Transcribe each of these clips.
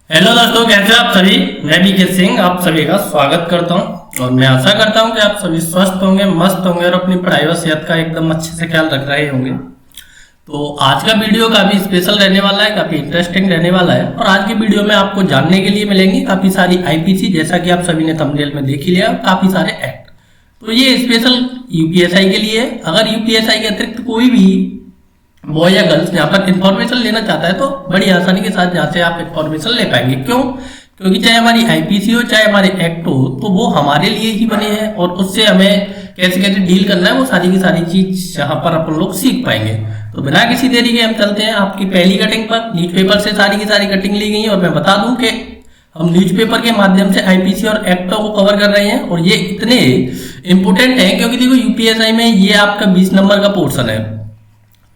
Hello दोस्तों, कैसे हो आप सभी। मैं बीके सिंह आप सभी का स्वागत करता हूं और मैं आशा करता हूं कि आप सभी स्वस्थ होंगे, मस्त होंगे और अपनी पढ़ाई व सेहत का एकदम अच्छे से ख्याल रख रहे होंगे। तो आज का वीडियो काफी स्पेशल रहने वाला है, काफी इंटरेस्टिंग रहने वाला है और आज की वीडियो में आपको जानने के लिए मिलेंगी काफी सारी आईपीसी, जैसा कि आप सभी ने थंबनेल में देख ही लिया, काफी सारे एक्ट। तो ये स्पेशल यूपीएसआई के लिए है। अगर यूपीएसआई के अतिरिक्त कोई भी बॉय या गर्ल्स यहाँ पर इंफॉर्मेशन लेना चाहता है तो बड़ी आसानी के साथ यहाँ से आप इंफॉर्मेशन ले पाएंगे। क्यों? क्योंकि चाहे हमारी आईपीसी हो चाहे हमारे एक्ट हो, तो वो हमारे लिए ही बने हैं और उससे हमें कैसे कैसे डील करना है वो सारी की सारी चीज यहाँ पर अपन लोग सीख पाएंगे। तो बिना किसी देरी के हम चलते हैं आपकी पहली कटिंग पर। न्यूज़पेपर से सारी की सारी कटिंग ली गई है और मैं बता दूं कि हम न्यूज़पेपर के माध्यम से आईपीसी और एक्टों को कवर कर रहे हैं और ये इतने इंपोर्टेंट है क्योंकि देखो यूपीएसआई में ये आपका 20 नंबर का पोर्शन है।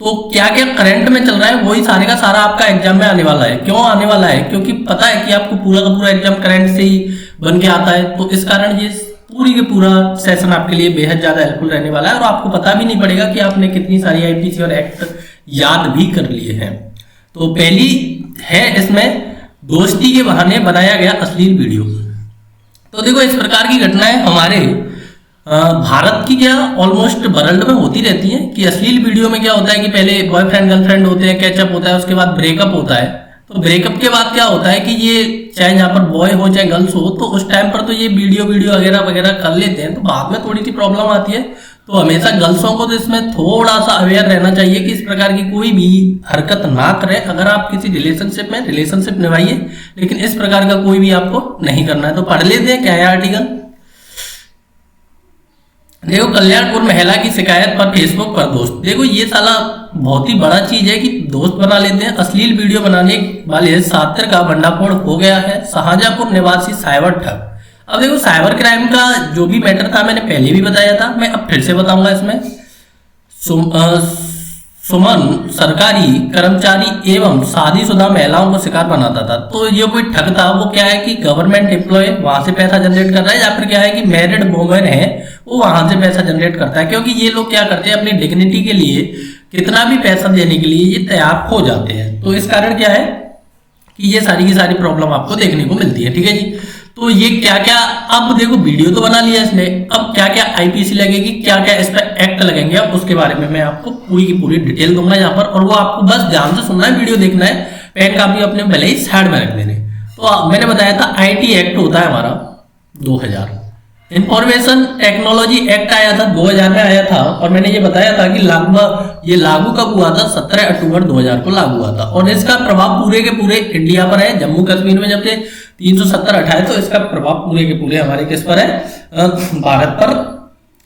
तो क्या क्या करंट में चल रहा है वही सारे का सारा आपका एग्जाम में आने वाला है। क्यों आने वाला है? क्योंकि पता है कि आपको पूरा का पूरा एग्जाम करंट से ही बन के आता है। तो इस कारण ये पूरी के पूरा सेशन आपके लिए बेहद ज्यादा हेल्पफुल रहने वाला है और आपको पता भी नहीं पड़ेगा कि आपने कितनी सारी आईपीसी और एक्ट याद भी कर लिए हैं। तो पहली है इसमें दोस्ती के बहाने बनाया गया अश्लील वीडियो। तो देखो इस प्रकार की घटनाएं हमारे भारत की क्या ऑलमोस्ट वर्ल्ड में होती रहती है कि अश्लील वीडियो में क्या होता है कि पहले बॉयफ्रेंड गर्लफ्रेंड होते हैं, कैचअप होता है, उसके बाद ब्रेकअप होता है। तो ब्रेकअप के बाद क्या होता है कि ये चाहे यहाँ पर बॉय हो चाहे गर्ल्स हो, तो उस टाइम पर तो ये वीडियो वगैरह वगैरह कर लेते हैं। तो बाद में थोड़ी सी प्रॉब्लम आती है। तो हमेशा गर्ल्सों को तो इसमें थोड़ा सा अवेयर रहना चाहिए कि इस प्रकार की कोई भी हरकत ना करें। अगर आप किसी रिलेशनशिप निभाइए, लेकिन इस प्रकार का कोई भी आपको नहीं करना है। तो पढ़ लेते हैं क्या है आर्टिकल। देखो, कल्याणपुर महिला की शिकायत पर फेसबुक पर दोस्त। देखो ये साला बहुत ही बड़ा चीज है कि दोस्त बना लेते हैं। अश्लील वीडियो बनाने वाले छात्र का भंडाफोड़ हो गया है। शाहजहांपुर निवासी साइबर ठग। अब देखो साइबर क्राइम का जो भी मैटर था मैंने पहले भी बताया था, मैं अब फिर से बताऊंगा। इसमें सुमन सरकारी कर्मचारी एवं शादीशुदा महिलाओं को शिकार बनाता था। तो ये कोई ठग था। वो क्या है कि गवर्नमेंट एम्प्लॉय वहां से पैसा जनरेट कर रहा है या फिर क्या है कि मैरिड वुमेन है वो वहां से पैसा जनरेट करता है। क्योंकि ये लोग क्या करते हैं अपनी डिग्निटी के लिए कितना भी पैसा देने के लिए ये तैयार हो जाते हैं। तो इस कारण क्या है कि ये सारी की सारी प्रॉब्लम आपको देखने को मिलती है। ठीक है जी। तो ये क्या क्या, अब देखो वीडियो तो बना लिया इसने, अब क्या क्या आईपीसी लगेगी, क्या क्या इस पर एक्ट लगेंगे, अब उसके बारे में मैं आपको पूरी की पूरी डिटेल दूंगा यहाँ पर। और वो आपको बस ध्यान से सुनना है, वीडियो देखना है, पेन कापी अपने पहले ही साइड में रख देने। तो मैंने बताया था आईटी एक्ट होता है हमारा 2000, इंफॉर्मेशन टेक्नोलॉजी एक्ट आया था 2000 में आया था। और मैंने ये बताया था कि ये लागू कब हुआ था? 17 अक्टूबर 2000 को लागू हुआ था और इसका प्रभाव पूरे के पूरे इंडिया पर है। जम्मू कश्मीर में जब से 370 हटाए तो इसका प्रभाव पूरे के पूरे हमारे किस पर है? भारत पर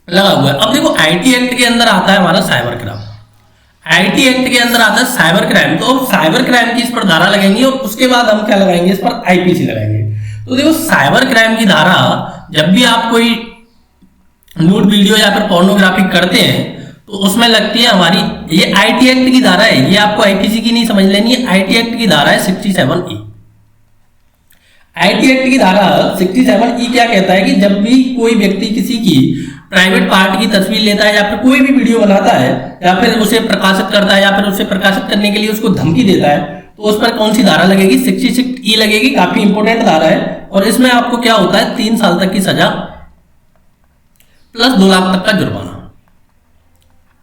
लगा हुआ है। अब देखो आईटी एक्ट के अंदर आता है हमारा साइबर क्राइम। आईटी एक्ट के अंदर आता है साइबर क्राइम। तो साइबर क्राइम की इस पर धारा लगेंगी और उसके बाद हम क्या लगाएंगे? इस पर आईपीसी लगाएंगे। तो देखो साइबर क्राइम की धारा, जब भी आप कोई न्यूड वीडियो या फिर पोर्नोग्राफी करते हैं तो उसमें लगती है हमारी ये आईटी एक्ट की धारा है। ये आपको आईपीसी की नहीं समझ लेनी है। आईटी एक्ट की धारा है 67E। आईटी एक्ट की धारा 67E क्या कहता है कि जब भी कोई व्यक्ति किसी की प्राइवेट पार्ट की तस्वीर लेता है या फिर कोई भी वीडियो बनाता है या फिर उसे प्रकाशित करता है या फिर उसे प्रकाशित करने के लिए उसको धमकी देता है, तो उस पर कौन सी धारा लगेगी? 66E लगेगी। काफी इंपोर्टेंट धारा है और इसमें आपको क्या होता है? 3 साल तक की सजा प्लस 2 लाख तक का जुर्माना।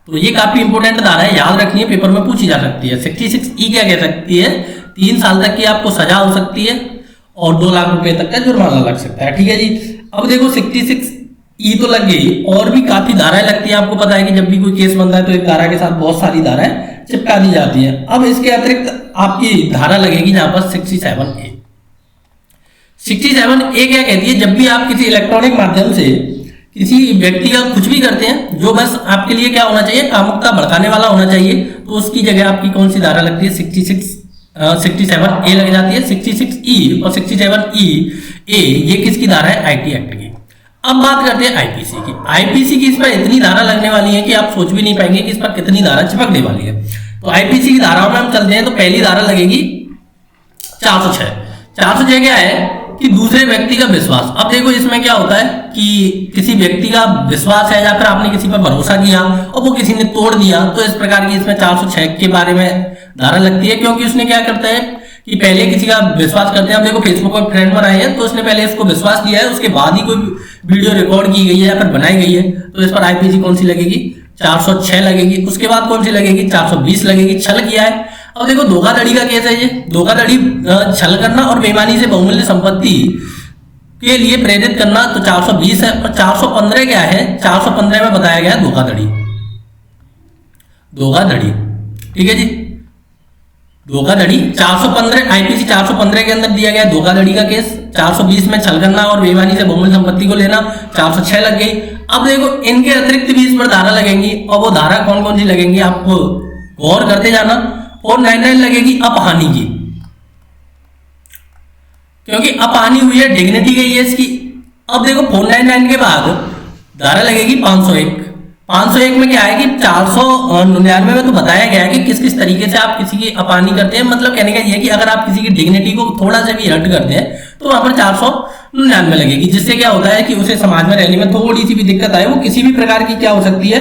तो ये काफी इंपोर्टेंट धारा है, याद रखनी है, पेपर में पूछी जा सकती है। 66E क्या कह सकती है? 3 साल तक की आपको सजा हो सकती है और 2 लाख रुपए तक का जुर्माना लग सकता है। ठीक है जी। अब देखो 66E तो लग गई, और भी काफी धाराएं लगती है। आपको पता है कि जब भी कोई केस बनता है तो एक धारा के साथ बहुत सारी धाराएं चिपका दी जाती है। अब इसके अतिरिक्त आपकी धारा लगेगी जहां पर 67A। 67A क्या कहती है? जब भी आप किसी इलेक्ट्रॉनिक माध्यम से किसी व्यक्ति का कुछ भी करते हैं जो बस आपके लिए क्या होना चाहिए? कामुकता भड़काने वाला होना चाहिए, तो उसकी जगह आपकी कौन सी धारा लगती है? 67A लग जाती है। 66E और 67EA ये किसकी धारा है? आईटी एक्ट की। अब बात करते हैं आईपीसी की। आईपीसी की इस पर इतनी धारा लगने वाली है कि आप सोच भी नहीं पाएंगे कि इस पर कितनी धारा चिपकने वाली है। तो आईपीसी की धाराओं में हम चलते हैं। तो पहली धारा लगेगी 406। 406 क्या है कि दूसरे व्यक्ति का विश्वास। अब देखो इसमें क्या होता है कि किसी व्यक्ति का विश्वास है या फिर आपने किसी पर भरोसा किया और वो किसी ने तोड़ दिया, तो इस प्रकार की इसमें 406 के बारे में धारा लगती है। क्योंकि उसने क्या करता है कि पहले किसी का विश्वास करते हैं। अब देखो फेसबुक पर फ्रेंड बनाए हैं तो उसने पहले इसको विश्वास दिया है, उसके बाद ही कोई वीडियो रिकॉर्ड की गई है या फिर बनाई गई है, तो इस पर आईपीसी कौन सी लगेगी, 406 लगेगी। उसके बाद कौन सी लगेगी, 420 लगेगी। छल किया है। अब देखो धोखाधड़ी का केस है ये, धोखाधड़ी छल करना और बेईमानी से बहुमूल्य संपत्ति के लिए प्रेरित करना, तो 420 है। और 415 क्या है, 415 में बताया गया है धोखाधड़ी, धोखाधड़ी, ठीक है जी, धोखाधड़ी। 415 आईपीसी 415 के अंदर दिया गया धोखाधड़ी का केस। 420 में छल करना और बेईमानी से बहुमूल्य संपत्ति को लेना, 406 लग गई। अब देखो इनके अतिरिक्त भी इस पर धारा लगेंगी, और वो धारा कौन कौन सी लगेंगी आप गौर करते जाना। 499 लगेगी अपहानि की, क्योंकि अपहानि हुई है, डिग्निटी गई है इसकी। अब देखो 499 के बाद धारा लगेगी 501। 501 में क्या है कि 499 में तो बताया गया है कि किस किस तरीके से आप किसी की अपहानि करते हैं। मतलब कहने का ये है कि अगर आप किसी की डिग्निटी को थोड़ा सा भी हर्ट करते हैं तो वहां पर 499 लगेगी, जिससे क्या होता है कि उसे समाज में रहने में थोड़ी सी भी दिक्कत आए। वो किसी भी प्रकार की क्या हो सकती है,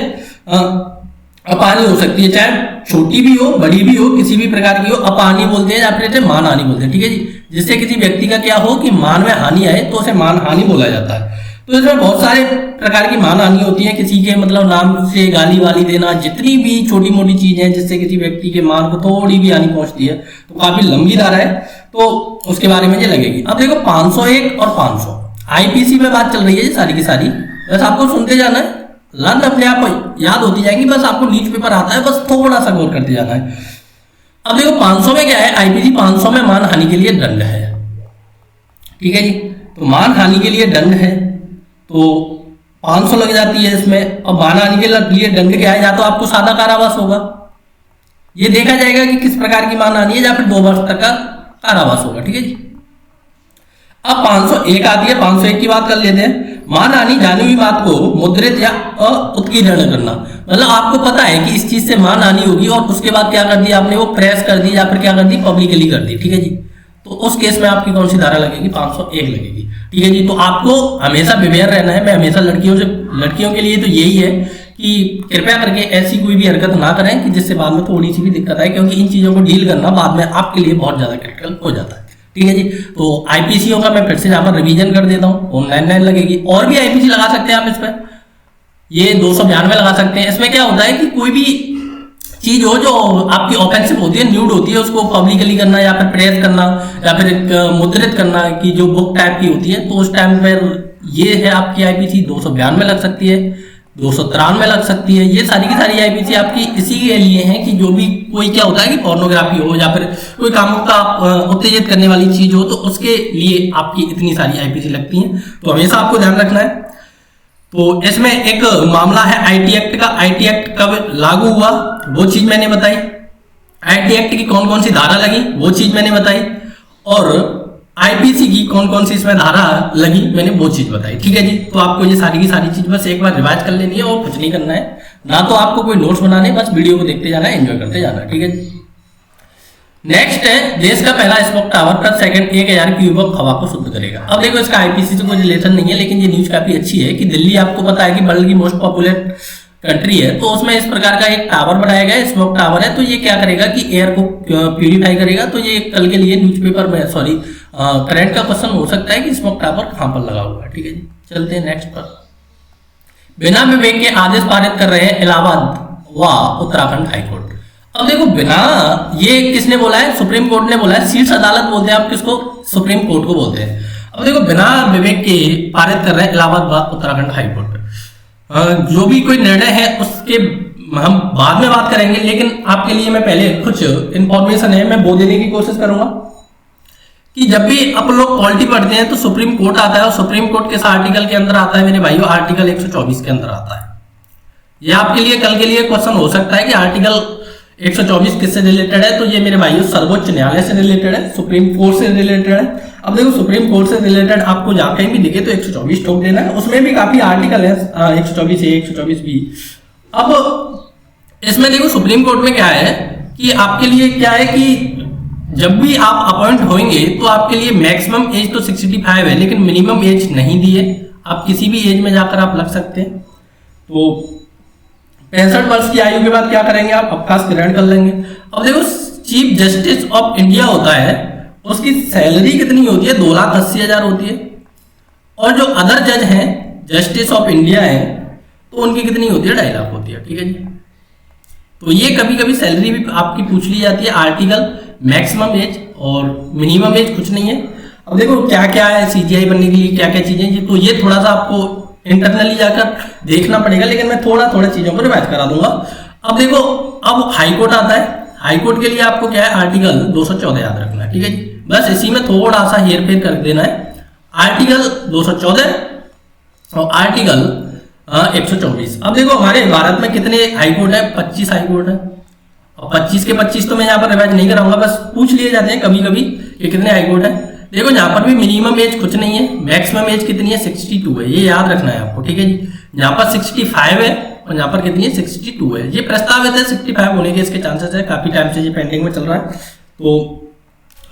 अपहानि हो सकती है, चाहे छोटी भी हो बड़ी भी हो, किसी भी प्रकार की हो, अपहानि बोलते हैं या फिर इसे मानहानि बोलते हैं, ठीक है जी। जिससे किसी व्यक्ति का क्या हो कि मान में हानि आए तो उसे मानहानि बोला जाता है। तो इसमें बहुत सारे प्रकार की मानहानि होती है, किसी के मतलब नाम से गाली वाली देना, जितनी भी छोटी मोटी चीजें हैं जिससे किसी व्यक्ति के मान को थोड़ी भी हानि पहुंचती है, तो काफी लंबी धारा है, तो उसके बारे में ये लगेगी। अब देखो 501 और 500 आईपीसी में बात चल रही है सारी की सारी, बस आपको सुनते जाना है, लर्न अपने आप याद होती जाएगी, बस आपको न्यूज़पेपर आता है, बस थोड़ा सा गौर करते जाना है। अब देखो 500 में क्या है, आईपीसी 500 में मानहानि के लिए दंड है, ठीक है जी। तो मानहानि के लिए दंड है तो 500 लग जाती है इसमें। अब मानहानि के लिए दंड क्या है, या तो आपको सादा कारावास होगा, ये देखा जाएगा कि किस प्रकार की मानहानि है, या फिर 2 वर्ष तक का कारावास होगा, ठीक है जी। अब 501 आती है, 501 की बात कर लेते हैं। मानहानि जानी हुई बात को मुद्रित या उत्कीर्ण करना, मतलब आपको पता है कि इस चीज से मानहानि होगी और उसके बाद क्या कर दिया आपने, वो प्रेस कर दी या फिर क्या कर दी, पब्लिकली कर दी, ठीक है जी। तो उस केस में आपकी कौन सी धारा लगेगी, 501 लगेगी, ठीक है जी। तो आपको हमेशा प्रिपेयर रहना है। मैं हमेशा लड़कियों के लिए तो यही है कि कृपया करके ऐसी कोई भी हरकत ना करें कि जिससे बाद में थोड़ी सी भी दिक्कत आए, क्योंकि इन चीजों को डील करना बाद में आपके लिए बहुत ज्यादा क्रिटिकल हो जाता है, ठीक है जी। तो आईपीसीओ का मैं फिर से यहाँ पर रिवीजन कर देता हूँ, 499 लगेगी। और भी आईपीसी लगा सकते हैं आप इस पर, ये 292 लगा सकते हैं। इसमें क्या होता है कि कोई भी चीज हो जो आपकी ऑफेंसिव होती है, न्यूड होती है, उसको पब्लिकली करना या फिर प्रेस करना या फिर मुद्रित करना की जो बुक टाइप की होती है, तो उस टाइम पर ये है आपकी आईपीसी 292 लग सकती है, 293 लग सकती है। ये सारी की सारी आईपीसी आपकी इसी के लिए है कि जो भी कोई क्या होता है कि पोर्नोग्राफी हो या फिर कोई कामों का उत्तेजित करने वाली चीज हो, तो उसके लिए आपकी इतनी सारी आईपीसी लगती हैं। तो हमेशा आपको ध्यान रखना है। तो इसमें एक मामला है आईटी एक्ट का। आईटी एक्ट कब लागू हुआ वो चीज मैंने बताई, आईटी एक्ट की कौन कौन सी धारा लगी वो चीज मैंने बताई, और आईपीसी की कौन कौन सी इसमें धारा लगी मैंने वो चीज बताई, ठीक है जी। तो आपको ये सारी की सारी चीज बस एक बार रिवाइज कर लेनी है और कुछ नहीं करना है, ना तो आपको कोई नोट्स बनाने, बस वीडियो को देखते जाना है, एंजॉय करते जाना, ठीक है। नेक्स्ट है, देश का पहला स्मोक टावर प्रति सेकंड 1000 क्यूबिक हवा को शुद्ध करेगा। अब देखो इसका आईपीसी से कोई रिलेशन नहीं है, लेकिन ये न्यूज काफी अच्छी है कि दिल्ली आपको पता है कि वर्ल्ड की मोस्ट पॉपुलर कंट्री है, तो उसमें इस प्रकार का एक टावर बनाया गया है, स्मोक टावर है। तो ये क्या करेगा कि एयर को प्यूरिफाई करेगा। तो ये कल के लिए न्यूज़पेपर में करंट का क्वेश्चन हो सकता है कि स्मोक टावर कहां पर लगा हुआ है, ठीक है जी। चलते हैं नेक्स्ट पर। बिना विवेक के आदेश पारित कर रहे हैं इलाहाबाद व उत्तराखंड हाईकोर्ट। अब देखो बिना, ये किसने बोला है, सुप्रीम कोर्ट ने बोला है। शीर्ष अदालत बोलते हैं आप किसको, सुप्रीम कोर्ट को बोलते हैं। अब देखो बिना विवेक के पारित कर रहे हैं इलाहाबाद व उत्तराखंड हाईकोर्ट। जो भी कोई निर्णय है उसके हम बाद में बात करेंगे, लेकिन आपके लिए मैं पहले कुछ इंफॉर्मेशन है मैं वो देने की कोशिश करूंगा कि जब भी आप लोग पॉलिटी पढ़ते हैं तो सुप्रीम कोर्ट आता है, और सुप्रीम कोर्ट किस आर्टिकल के अंदर आता है मेरे भाइयों, आर्टिकल 124 के अंदर आता है। ये आपके लिए कल के लिए क्वेश्चन हो सकता है कि आर्टिकल 124 किससे रिलेटेड है, तो ये मेरे भाइयों सर्वोच्च न्यायालय से रिलेटेड है, सुप्रीम कोर्ट से रिलेटेड है। अब देखो सुप्रीम कोर्ट से रिलेटेड आपको जहां कहीं भी दिखे तो 124 ठोक देना है, उसमें भी काफी आर्टिकल है, 124 ए 124 बी। अब इसमें देखो सुप्रीम कोर्ट में क्या है कि आपके लिए क्या है कि जब भी आप अपॉइंट होंगे तो आपके लिए मैक्सिमम एज तो 65 है, लेकिन मिनिमम एज नहीं दी है, आप किसी भी एज में जाकर आप लग सकते हैं। तो 65 वर्ष की आयु के बाद क्या करेंगे, आप अवकाश ग्रहण कर लेंगे। अब देखो चीफ जस्टिस ऑफ इंडिया होता है उसकी सैलरी कितनी होती है? 2,80,000 होती है। और जो अदर जज हैं, जस्टिस ऑफ इंडिया है, तो उनकी कितनी होती है? 2.5 लाख होती है। ठीक है जी। तो ये कभी कभी सैलरी भी आपकी पूछ ली जाती है। आर्टिकल मैक्सिमम एज और मिनिमम एज कुछ नहीं है। अब देखो क्या क्या है सीजीआई बनने के लिए, क्या क्या चीजें, तो ये थोड़ा सा आपको इंटरनली जाकर देखना पड़ेगा, लेकिन मैं थोड़ा थोड़ा चीजों को रिवाइज करा दूंगा। अब देखो, अब हाईकोर्ट आता है। हाईकोर्ट के लिए आपको क्या है? आर्टिकल 214 याद रखना है। ठीक है जी। बस इसी में थोड़ा सा हेर फेर कर देना है। आर्टिकल 214 और आर्टिकल 124। अब देखो हमारे भारत में कितने हाईकोर्ट है? 25 हाईकोर्ट है। और 25 के 25 तो मैं यहाँ पर रिवाइज नहीं कराऊंगा, बस पूछ लिए जाते हैं कभी कभी कि कितने हाईकोर्ट है। देखो यहाँ पर भी मिनिमम एज कुछ नहीं है, मैक्सिमम एज कितनी है? 62 है। ये याद रखना है आपको। ठीक है जी। यहाँ पर 65 है और यहाँ पर कितनी है? 62 है। ये प्रस्तावित है, 65 होने के इसके चांसेस है। काफी टाइम से ये पेंडिंग में चल रहा है। तो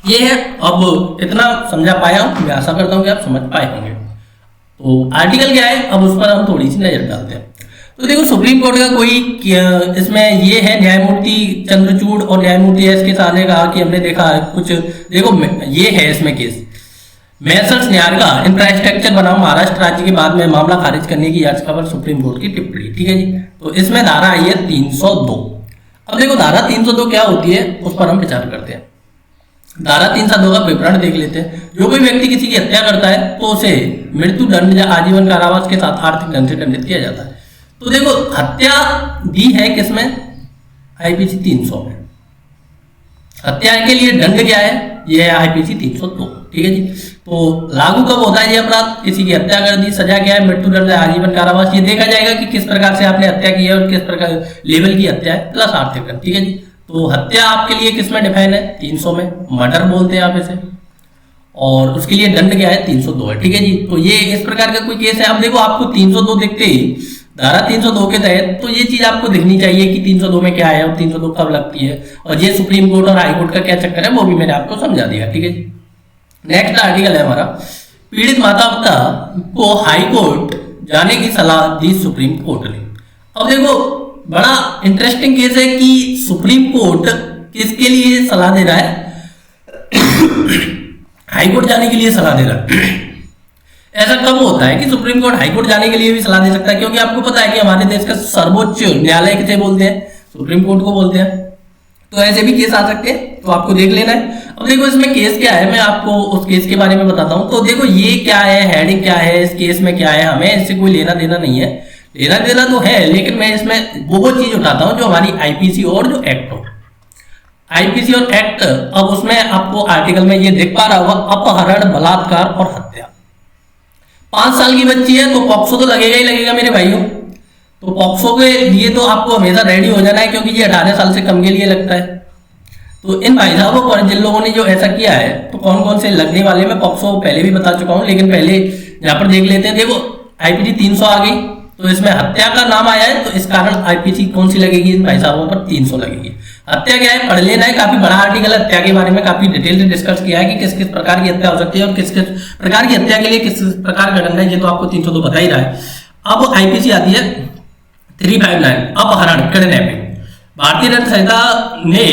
ये है। अब इतना समझा पाया हूं, मैं आशा करता हूं कि आप समझ पाए होंगे। तो आर्टिकल क्या है, अब उस पर हम थोड़ी सी नजर डालते हैं। तो देखो सुप्रीम कोर्ट का कोई इसमें ये है, न्यायमूर्ति चंद्रचूड़ और न्यायमूर्ति एस के साथ ने कहा कि हमने देखा है कुछ, देखो ये है इसमें केस, मैसर्स न्यारगा इंफ्रास्ट्रक्चर बनाम महाराष्ट्र राज्य के बाद में मामला खारिज करने की याचिका पर सुप्रीम कोर्ट की टिप्पणी। ठीक है जी। तो इसमें धारा आई है 302। अब देखो धारा 302 क्या होती है, उस पर हम विचार करते हैं। धारा 302 का विवरण देख लेते हैं। जो कोई व्यक्ति किसी की हत्या करता है तो उसे मृत्यु दंड या आजीवन कारावास के साथ आर्थिक दंड से दंडित किया जाता है। तो देखो हत्या दी है किसमें? आईपीसी 300 में। हत्या के लिए दंड क्या है? ये है आईपीसी 302। ठीक है जी। तो लागू कब होता है ये अपराध? किसी की हत्या कर दी, सजा क्या है? मृत्यु दंड या आजीवन कारावास। ये देखा जाएगा कि किस प्रकार से आपने हत्या की है और किस प्रकार लेवल की हत्या है, प्लस आर्थिक दंड। ठीक है जी। तो हत्या आपके लिए किसमें डिफाइन है? 300 में। मर्डर बोलते हैं आप इसे, और उसके लिए दंड क्या है? 302 है। ठीक है जी। तो ये इस प्रकार का कोई केस है। अब देखो आपको 302 देखते ही धारा 302 के तहत तो ये चीज आपको दिखनी चाहिए कि 302 में क्या है और 302 कब लगती है, और ये सुप्रीम कोर्ट और हाई कोर्ट का क्या चक्कर है वो भी मैंने आपको समझा दिया। ठीक है जी। नेक्स्ट आर्टिकल है हमारा, पीड़ित माता पिता को हाई कोर्ट जाने की सलाह दी सुप्रीम कोर्ट ने। अब देखो बड़ा इंटरेस्टिंग केस है कि सुप्रीम कोर्ट किसके लिए सलाह दे रहा है? हाई कोर्ट जाने के लिए सलाह दे रहा है। ऐसा कब होता है कि सुप्रीम कोर्ट हाई कोर्ट जाने के लिए भी सलाह दे सकता है? क्योंकि आपको पता है कि हमारे देश का सर्वोच्च न्यायालय किसे बोलते हैं? सुप्रीम कोर्ट को बोलते हैं। तो ऐसे भी केस आ सकते हैं, तो आपको देख लेना है। अब देखो इसमें केस क्या है, मैं आपको उस केस के बारे में बताता हूं। तो देखो ये क्या है, हेडिंग क्या है, इस केस में क्या है, हमें इससे कोई लेना देना नहीं है। लेना देना तो है, लेकिन मैं इसमें वो चीज उठाता हूं जो हमारी आईपीसी और जो एक्ट हो, आईपीसी और एक्ट। अब उसमें आपको आर्टिकल में ये देख पा रहा होगा, अपहरण, बलात्कार और हत्या। 5 साल की बच्ची है तो पॉक्सो तो लगेगा ही लगेगा मेरे भाइयों। तो पॉक्सो के लिए तो आपको हमेशा रेडी हो जाना है, क्योंकि ये 18 साल से कम के लिए लगता है। तो इन भाई साहबों को, जिन लोगों ने जो ऐसा किया है, तो कौन कौन से लगने वाले, मैं पॉक्सो पहले भी बता चुका हूं, लेकिन पहले यहाँ पर देख लेते हैं। देखो आईपीसी 300 आ गई, तो इसमें हत्या का नाम आया है, तो इस कारण आईपीसी कौन सी लगेगी? इन भाई साहबों पर 300 लगेगी। हत्या क्या है, पढ़ लेना है, काफी बड़ा आर्टिकल है। हत्या के बारे में काफी डिटेल से डिस्कस किया है कि किस किस प्रकार की हत्या हो सकती है और किस किस प्रकार की हत्या के लिए किस प्रकार का दंड है, ये तो आपको 302 बता ही रहा है। अब आईपीसी आती है 359, अपहरण, किडनैपिंग। भारतीय दंड संहिता ने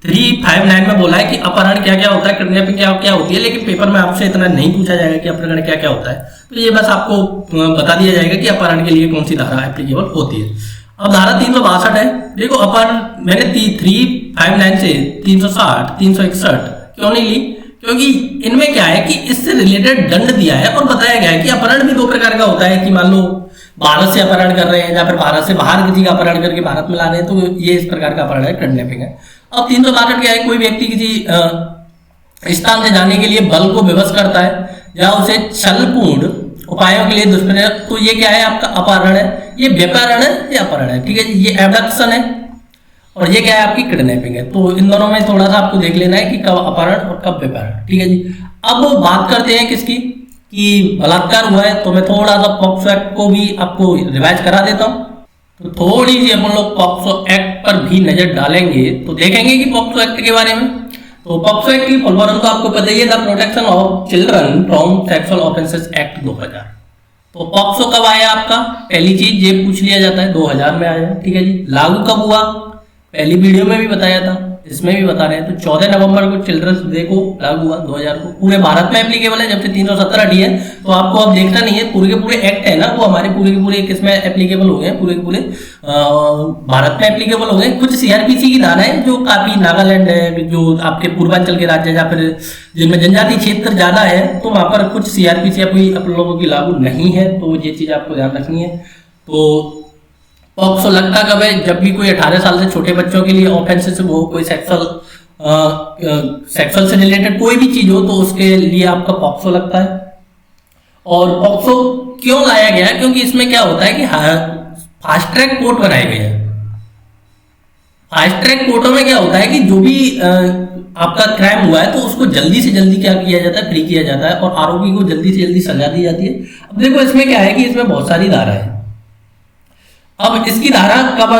359 में बोला है कि अपहरण क्या क्या होता है, किडनैपिंग क्या क्या होती है, लेकिन पेपर में आपसे इतना नहीं पूछा जाएगा कि अपहरण क्या क्या होता है। तो ये बस आपको बता दिया जाएगा कि अपहरण के लिए कौन सी धारा एप्लीकेबल होती है। अब धारा 362 है। देखो अपहरण मैंने 359 से 360, 361 क्यों नहीं ली? क्योंकि इनमें क्या है कि इससे रिलेटेड दंड दिया है और बताया गया है कि अपहरण भी 2 प्रकार का होता है, कि मान लो भारत से अपहरण कर रहे हैं या फिर भारत से बाहर किसी का अपहरण करके भारत में ला रहे हैं, तो ये इस प्रकार का अपहरण है, किडनैपिंग है। अब 362 क्या है, कोई व्यक्ति किसी स्थान से जाने के लिए बल को विवश करता है या उसे छलपूर्ण उपायों के लिए दुष्प्रयोग, तो ये क्या है आपका अपहरण है, ये व्यापारण है, ये अपहरण है। ठीक है, ये एबडक्शन है और ये क्या है आपकी किडनैपिंग है। तो इन दोनों में थोड़ा सा आपको देख लेना है कि कब अपहरण और कब व्यापारण। ठीक है जी। अब बात करते हैं किसकी, कि बलात्कार हुआ है, तो मैं थोड़ा सा पॉक्सो एक्ट को भी आपको रिवाइज करा देता हूँ। तो थोड़ी सी अपन लोग पॉक्सो एक्ट पर भी नजर डालेंगे तो देखेंगे कि पॉक्सो एक्ट के बारे में। तो पॉक्सो एक्ट की फुल फॉर्म तो आपको पता ही है, the protection of children from sexual offences act 2000। तो पॉक्सो कब आया आपका? पहली चीज ये पूछ लिया जाता है, 2000 में आया। ठीक है जी। लागू कब हुआ? पहली वीडियो में भी बताया था, इसमें भी बता रहे हैं। तो 14 नवंबर को चिल्ड्रंस डे को लागू हुआ 2000 को, पूरे भारत में एप्लीकेबल है। जब से 317 डी है तो आपको अब देखना नहीं है, पूरे के पूरे एक्ट है ना वो हमारे पूरे के पूरे किसमें एप्लीकेबल हो गए, पूरे के पूरे भारत में एप्लीकेबल हो गए। कुछ सीआरपीसी की धारा है जो काफी, नागालैंड है, जो आपके पूर्वांचल के राज्य या फिर जिनमें जनजातीय क्षेत्र ज्यादा है तो वहां पर कुछ सीआरपीसी आप लोगों की लागू नहीं है, तो ये चीज आपको ध्यान रखनी है। तो पॉक्सो लगता कब है, जब भी कोई 18 साल से छोटे बच्चों के लिए ऑफेंसेस हो, कोई सेक्सुअल से रिलेटेड कोई भी चीज हो तो उसके लिए आपका पॉक्सो लगता है। और पॉक्सो क्यों लाया गया है, क्योंकि इसमें क्या होता है कि फास्ट ट्रैक कोर्ट बनाए गए हैं। फास्ट ट्रैक कोर्टों में क्या होता है कि जो भी आपका क्राइम हुआ है तो उसको जल्दी से जल्दी क्या किया जाता है, फ्री किया जाता है और आरोपी को जल्दी से जल्दी सजा दी जाती है। अब देखो इसमें क्या है कि इसमें बहुत सारी धारा है। अब इसकी धारा कब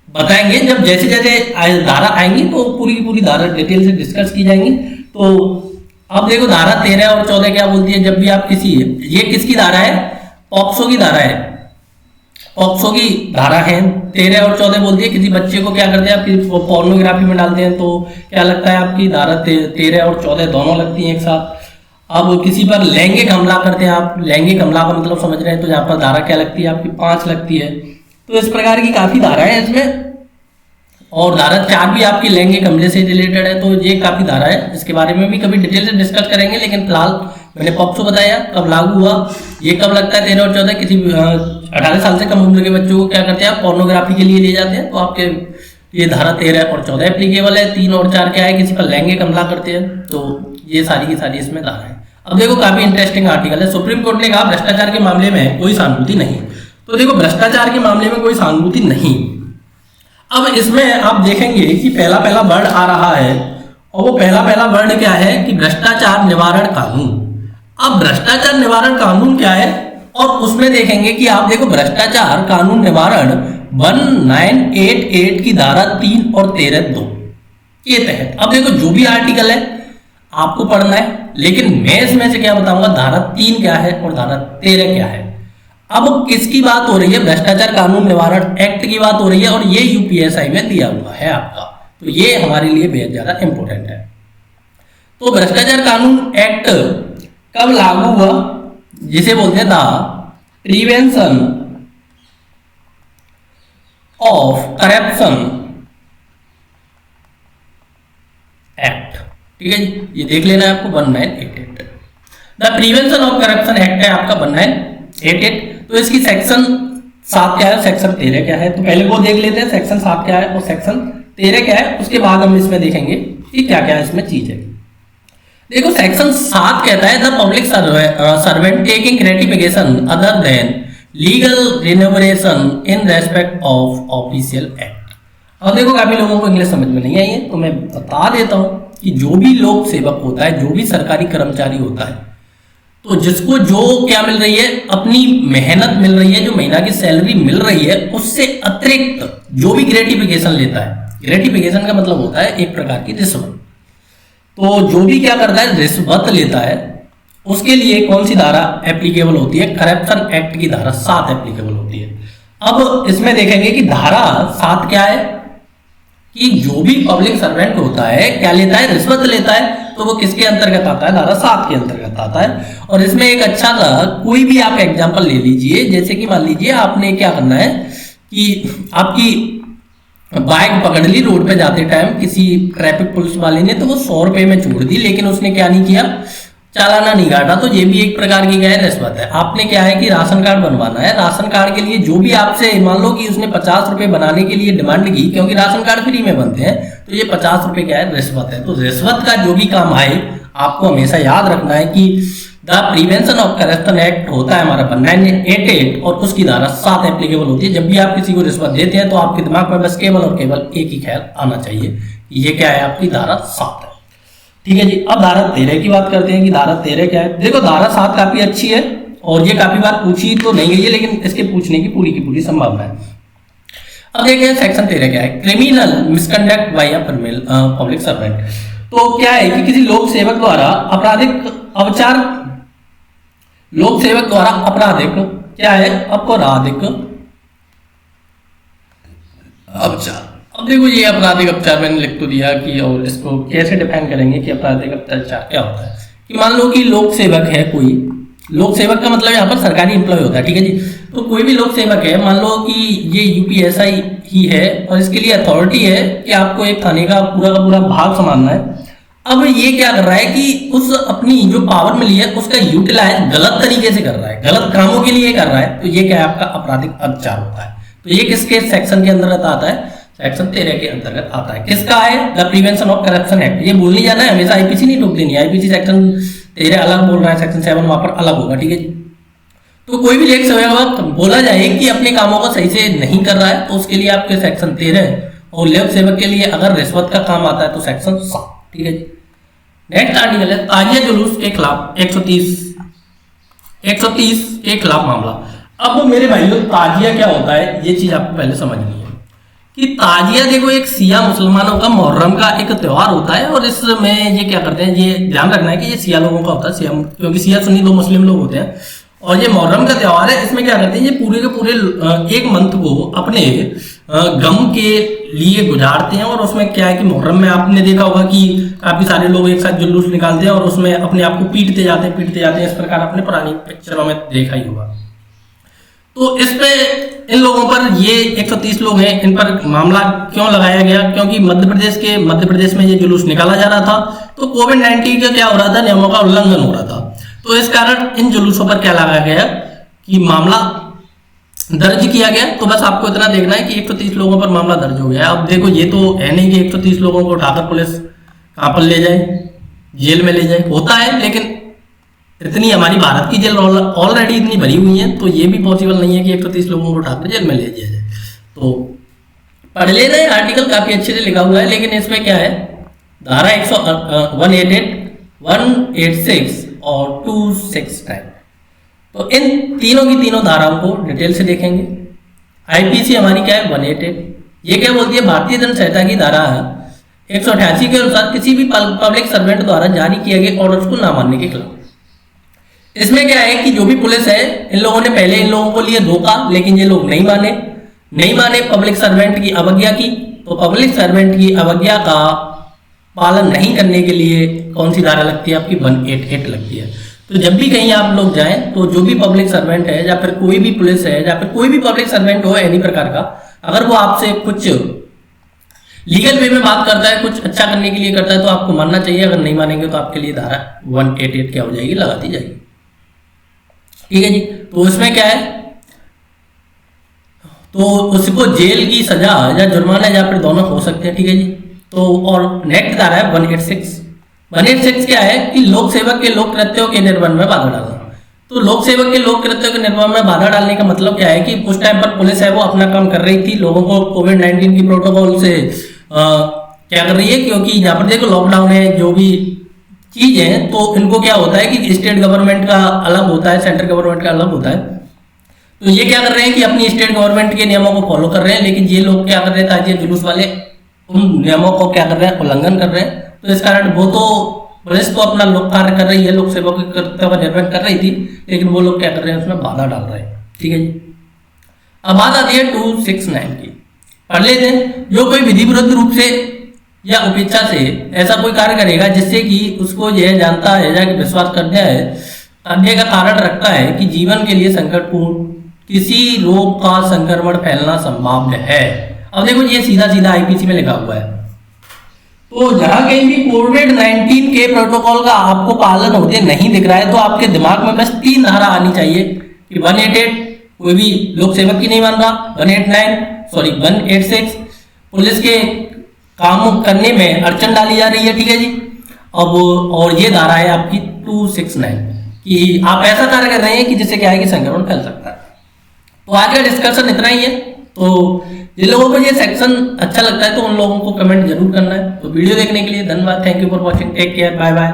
बताएंगे, जब जैसे जैसे धारा आएंगी तो पूरी की पूरी धारा डिटेल से डिस्कस की जाएंगी। तो अब देखो धारा 13 और 14 क्या बोलती है, जब भी आप किसी, ये किसकी धारा है, पॉक्सो की धारा है, पॉक्सो की धारा है। 13 और 14 बोलती है किसी बच्चे को क्या करते हैं आप पोर्नोग्राफी में डालते हैं तो क्या लगता है आपकी धारा 13 और 14 दोनों लगती हैं एक साथ। अब किसी पर लैंगिक हमला करते हैं आप, लैंगिक हमला का मतलब समझ रहे हैं, तो यहाँ पर धारा क्या लगती है आपकी 5 लगती है। तो इस प्रकार की काफी धाराएं हैं इसमें। और धारा 4 भी आपकी लैंगिक हमले से रिलेटेड है, तो ये काफी धारा है, इसके बारे में भी कभी डिटेल से डिस्कस करेंगे। लेकिन फिलहाल मैंने पॉक्सो बताया कब लागू हुआ, ये कब लगता है 13 और 14, किसी 18 साल से कम उम्र के बच्चों को क्या करते हैं पोर्नोग्राफी के लिए ले जाते हैं, तो आपके ये धारा 13 और 14 एप्लीकेबल है। 3 और 4 क्या है, किसी पर लैंगिक हमला करते हैं, तो ये सारी की सारी इसमें धारा है। अब देखो काफी इंटरेस्टिंग आर्टिकल है। सुप्रीम कोर्ट ने कहा भ्रष्टाचार के मामले में कोई सहानुभूति नहीं। तो देखो भ्रष्टाचार के मामले में कोई सहानुभूति नहीं। अब इसमें आप देखेंगे कि पहला पहला वर्ड आ रहा है, और वो पहला पहला वर्ड क्या है कि भ्रष्टाचार निवारण कानून। अब भ्रष्टाचार निवारण कानून क्या है, और उसमें देखेंगे कि आप देखो भ्रष्टाचार कानून निवारण 1988 की धारा 3 और 13(2) के तहत। अब देखो जो भी आर्टिकल है आपको पढ़ना है, लेकिन मैं इसमें से क्या बताऊंगा, धारा 3 क्या है और धारा 13 क्या है। अब किसकी बात हो रही है, भ्रष्टाचार कानून निवारण एक्ट की बात हो रही है, और ये यूपीएसआई में दिया हुआ है आपका, तो ये हमारे लिए बेहद ज्यादा इंपॉर्टेंट है। तो भ्रष्टाचार कानून एक्ट कब लागू हुआ, जिसे बोलते हैं the prevention of corruption act, ठीक है जी, ये देख लेना है आपको 1988। The prevention of corruption act है आपका 1988। तो इसकी सेक्शन 7 क्या है, सेक्शन 13 क्या है, तो पहले वो देख लेते हैं सेक्शन 7 क्या है और सेक्शन 13 क्या है, उसके बाद हम इसमें देखेंगे कि क्या क्या इसमें चीज है। देखो सेक्शन 7 कहता है the public servant taking gratification other than legal remuneration in respect of official act. अब देखो काफी लोगों को इंग्लिश समझ में नहीं आई है, तो मैं बता देता हूं कि जो भी लोक सेवक होता है, जो भी सरकारी कर्मचारी होता है, तो जिसको जो क्या मिल रही है, अपनी मेहनत मिल रही है, जो महीना की सैलरी मिल रही है, उससे अतिरिक्त जो भी ग्रेटिफिकेशन लेता है, ग्रेटिफिकेशन का मतलब होता है एक प्रकार की रिश्वत, तो जो भी क्या करता है रिश्वत लेता है, उसके लिए कौन सी धारा एप्लीकेबल होती है, करप्शन एक्ट की धारा 7 एप्लीकेबल होती है। अब इसमें देखेंगे कि धारा 7 क्या है कि जो भी पब्लिक सर्वेंट होता है क्या लेता है, रिश्वत लेता है, तो वो किसके अंतर्गत आता है, धारा 7 के अंतर्गत आता है। और इसमें एक अच्छा सा कोई भी आप एग्जांपल ले लीजिए, जैसे कि मान लीजिए आपने क्या करना है कि आपकी बाइक पकड़ ली रोड पे जाते टाइम, किसी ट्रैफिक पुलिस वाले ने तो वो 100 रुपए में छोड़ दी, लेकिन उसने क्या नहीं किया, चालाना नहीं काटा, तो ये भी एक प्रकार की क्या है, रिश्वत है। आपने क्या है कि राशन कार्ड बनवाना है, राशन कार्ड के लिए जो भी आपसे मान लो कि उसने 50 रुपए बनाने के लिए डिमांड की, क्योंकि राशन कार्ड फ्री में बनते हैं, तो ये 50 रुपए क्या है, रिश्वत है। तो रिश्वत का जो भी काम आए आपको हमेशा याद रखना है कि the prevention of corruption act होता है हमारा 1988 और उसकी धारा 7 एप्लीकेबल होती है। जब भी आप किसी को रिश्वत देते हैं तो आपके दिमाग में बस केवल और केवल एक ही ख्याल आना चाहिए, ये क्या है, आपकी धारा 7 है। ठीक है जी, अब धारा 13 की बात करते हैं कि धारा 13 क्या है। देखो धारा 7 काफी अच्छी है और ये काफी बार पूछी तो नहीं गई है, लेकिन इसके पूछने की पूरी संभावना है। अब देखिए सेक्शन 13 क्या है, criminal misconduct by a public servant. तो क्या है कि किसी लोक सेवक द्वारा आपराधिक अवचार, लोक सेवक द्वारा आपराधिक क्या है, अपराधिक अब देखो ये आपराधिक अत्याचार मैंने लिख तो दिया कि, और इसको कैसे डिफाइन करेंगे कि आपराधिक अत्याचार क्या होता है। कि मान लो कि लोक सेवक है कोई, लोक सेवक का मतलब यहाँ पर सरकारी एम्प्लॉय होता है, ठीक है जी। तो कोई भी लोक सेवक है, मान लो कि ये यूपीएसआई ही है और इसके लिए अथॉरिटी है कि आपको एक थाने का पूरा भाग संभालना है। अब ये क्या कर रहा है कि उस अपनी जो पावर मिली है उसका यूटिलाइज गलत तरीके से कर रहा है, गलत कामों के लिए कर रहा है, तो ये क्या है आपका आपराधिक अत्याचार होता है। तो ये किसके सेक्शन के अंतर्गत आता है? सेक्शन 13 के अंतर्गत आता है। किसका है? The prevention of corruption act. ये भूल नहीं जाना है, हमेशा आईपीसी नहीं टोक देनी। आईपीसी सेक्शन 13 अलग बोल रहा है, सेक्शन 7 वहां पर अलग होगा, ठीक है जी। तो कोई भी लेख सेवक बोला जाए कि अपने कामों को सही से नहीं कर रहा है तो उसके लिए आपके सेक्शन 13, और लेख सेवक के लिए अगर रिश्वत का काम आता है तो सेक्शन 7, ठीक है जी। नेक्स्ट आर्टिकल है ताजिया जुलूस के खिलाफ 130 के खिलाफ मामला। अब मेरे भाइयों ताजिया क्या होता है ये चीज आपको पहले समझनी है कि ताजिया देखो एक सिया मुसलमानों का मुहर्रम का एक त्योहार होता है, और इसमें ये क्या करते हैं, ये ध्यान रखना है कि ये सिया लोगों का होता है, सिया क्योंकि सिया सुन्नी दो मुस्लिम लोग होते हैं। और ये मुहर्रम का त्योहार है, इसमें क्या करते हैं, ये पूरे के पूरे एक मंथ को अपने गम के लिए गुजारते हैं। और उसमें क्या है कि मुहर्रम में आपने देखा होगा कि काफी सारे लोग एक साथ जुलूस निकालते हैं और उसमें अपने आप को पीटते जाते हैं। इस प्रकार आपने पुरानी पिक्चरों में देखा ही होगा। तो इस पे इन लोगों पर ये 130 लोग हैं, इन पर मामला क्यों लगाया गया? क्योंकि मध्य प्रदेश में ये जुलूस निकाला जा रहा था, तो कोविड-19 का क्या हो रहा था, नियमों का उल्लंघन हो रहा था। तो इस कारण इन जुलूसों पर क्या लगाया गया कि मामला दर्ज किया गया। तो बस आपको इतना देखना है कि 130 लोगों पर मामला दर्ज हो गया। अब देखो ये तो है नहीं कि 130 लोगों को उठाकर पुलिस कहां पर ले जाए, जेल में ले जाए, होता है, लेकिन इतनी हमारी भारत की जेल ऑलरेडी इतनी भरी हुई है, तो ये भी पॉसिबल नहीं है कि 130 लोगों को उठाकर जेल में ले जाया जाए। तो पढ़ लेना है, आर्टिकल काफी अच्छे से लिखा हुआ है, लेकिन इसमें क्या है, धारा 188, 186 और 269। तो इन तीनों की तीनों धाराओं को डिटेल से देखेंगे। आईपीसी हमारी क्या है, 188। ये क्या बोलती है, भारतीय दंड संहिता की धारा 188 के अनुसार किसी भी पब्लिक सर्वेंट द्वारा जारी किए गए ऑर्डर्स को ना मानने के खिलाफ। इसमें क्या है कि जो भी पुलिस है, इन लोगों ने पहले इन लोगों को लिए रोका, लेकिन ये लोग नहीं माने पब्लिक सर्वेंट की अवज्ञा की। तो पब्लिक सर्वेंट की अवज्ञा का पालन नहीं करने के लिए कौन सी धारा लगती है आपकी, 188 लगती है। तो जब भी कहीं आप लोग जाएं तो जो भी पब्लिक सर्वेंट है या फिर कोई भी पुलिस है या फिर कोई भी पब्लिक सर्वेंट हो एनी प्रकार का, अगर वो आपसे कुछ लीगल वे में बात करता है, कुछ अच्छा करने के लिए करता है, तो आपको मानना चाहिए। अगर नहीं मानेंगे तो आपके लिए धारा 188 क्या हो जाएगी, लगा दी जाएगी, ठीक है जी। तो इसमें क्या है, तो उसको जेल की सजा या जुर्माना या फिर दोनों हो सकते हैं, ठीक है जी। तो और नेक्स्ट धारा है 186 क्या है कि लोक सेवक के लोक कृत्यों के निर्वहन में बाधा डालना। तो लोक सेवक के लोक कृत्यों के निर्वहन में बाधा डालने का मतलब क्या है कि उस टाइम पर पुलिस है वो अपना काम कर रही थी, लोगों को कोविड-19 की प्रोटोकॉल से क्या कर रही है, क्योंकि यहाँ पर देखो लॉकडाउन है, जो भी चीज है, तो इनको क्या होता है कि स्टेट गवर्नमेंट का अलग होता है, सेंट्रल गवर्नमेंट का अलग होता है। तो ये क्या कर रहे हैं कि अपनी स्टेट गवर्नमेंट के नियमों को फॉलो कर रहे हैं, लेकिन ये लोग क्या कर रहे हैं, ताजिया जुलूस वाले उन नियमों को क्या कर रहे हैं, उल्लंघन कर रहे हैं। तो इस कारण वो तो पुलिस तो अपना लोक कार्य कर रही है, लोक सेवा के कर्तव्य का निर्वहन कर रही थी, लेकिन वो लोग क्या कर रहे हैं, उसमें बाधा डाल रहे हैं, ठीक है जी। अब बात आती है 269 की, पढ़ लेते हैं। जो कोई विधि विरुद्ध रूप से या उपेक्षा से ऐसा कोई कार्य करेगा जिससे कि उसको यह जानता है या कि विश्वास करता है का कारण रखता है कि जीवन के लिए संकटपूर्ण किसी रोग का संक्रमण फैलना संभाव्य है। अब देखो ये सीधा सीधा आईपीसी में लिखा हुआ है। तो जहां कहीं भी कोविड-19 के प्रोटोकॉल का आपको पालन होते नहीं दिख रहा है, तो आपके दिमाग में बस 3 धारा आनी चाहिए कि 188 कोई भी लोक सेवक की नहीं मान रहा, 186 पुलिस के काम करने में अड़चन डाली जा रही है, ठीक है जी। अब और ये धारा है आपकी 269 कि आप ऐसा कार्य कर रहे हैं कि जिससे क्या है कि संक्रमण फैल सकता है। तो आज का डिस्कशन इतना ही है। तो जिन लोगों को ये सेक्शन अच्छा लगता है तो उन लोगों को कमेंट जरूर करना है। तो वीडियो देखने के लिए धन्यवाद। Thank you for watching, take care, bye bye.